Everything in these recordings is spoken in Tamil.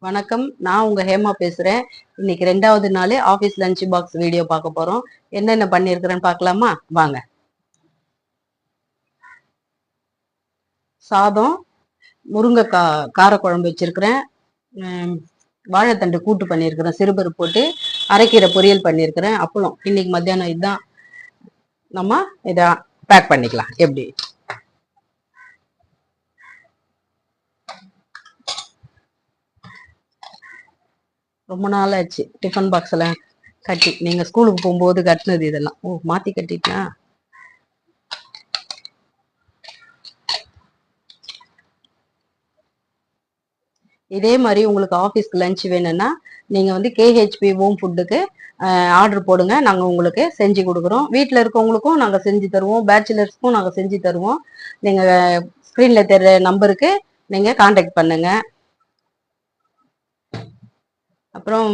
வணக்கம், நான் உங்க ஹேமா பேசுறேன். இன்னைக்கு 2வது நாள் ஆபீஸ் லஞ்ச் பாக்ஸ் வீடியோ பார்க்க போறோம். என்னென்ன பண்ணியிருக்கிறேன்னு பார்க்கலாமா? வாங்க. சாதம், முருங்கைக்காய் காரக்குழம்பு வச்சிருக்கிறேன். வாழைத்தண்டு கூட்டு பண்ணியிருக்கிறேன். சிறுபருப்பு போட்டு அரைக்கீரை பொரியல் பண்ணியிருக்கிறேன். அப்பளம் இன்னைக்கு மத்தியானம் இதுதான். நம்ம இதை பேக் பண்ணிக்கலாம். எப்படி ரொம்ப நாள் ஆச்சு டிஃபன் பாக்ஸ் எல்லாம் கட்டி. நீங்க ஸ்கூலுக்கு போகும்போது கட்டினது இதெல்லாம். ஓ, மாத்தி கட்டிட்டா. இதே மாதிரி உங்களுக்கு ஆஃபீஸ்க்கு லஞ்ச் வேணும்னா நீங்க வந்து கேஹெச்பி ஹோம் ஃபுட்டுக்கு ஆர்டர் போடுங்க. நாங்க உங்களுக்கு செஞ்சு கொடுக்குறோம். வீட்டில் இருக்கவங்களுக்கும் நாங்க செஞ்சு தருவோம், பேச்சுலர்ஸ்க்கும் நாங்க செஞ்சு தருவோம். நீங்க ஸ்கிரீன்ல தெரிய நம்பருக்கு நீங்க கான்டாக்ட் பண்ணுங்க. அப்புறம்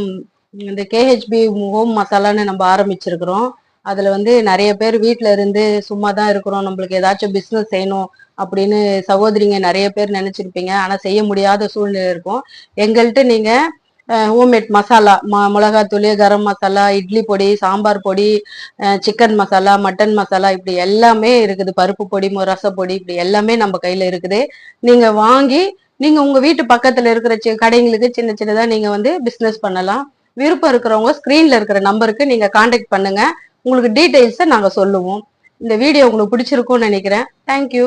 இந்த கேஹெச்பி ஹோம் மசாலான்னு நம்ம ஆரம்பிச்சிருக்கிறோம். அதுல வந்து நிறைய பேர் வீட்டுல இருந்து சும்மா தான் இருக்கிறோம், நம்மளுக்கு ஏதாச்சும் பிசினஸ் செய்யணும் அப்படின்னு சகோதரிங்க நிறைய பேர் நினைச்சிருப்பீங்க. ஆனா செய்ய முடியாத சூழ்நிலை இருக்கும். எங்கள்கிட்ட நீங்க ஹோம்மேட் மசாலா, மிளகாத்தூள், கரம் மசாலா, இட்லி பொடி, சாம்பார் பொடி, சிக்கன் மசாலா, மட்டன் மசாலா, இப்படி எல்லாமே இருக்குது. பருப்பு பொடி, ரசப்பொடி, இப்படி எல்லாமே நம்ம கையில இருக்குது. நீங்க வாங்கி நீங்க உங்க வீட்டு பக்கத்துல இருக்கிற கடைங்களுக்கு சின்ன சின்னதா நீங்க வந்து பிசினஸ் பண்ணலாம். விருப்பம் இருக்கிறவங்க ஸ்கிரீன்ல இருக்கிற நம்பருக்கு நீங்க கான்டாக்ட் பண்ணுங்க. உங்களுக்கு டீடைல்ஸை நாங்க சொல்லுவோம். இந்த வீடியோ உங்களுக்கு பிடிச்சிருக்கும்னு நினைக்கிறேன். தேங்க்யூ.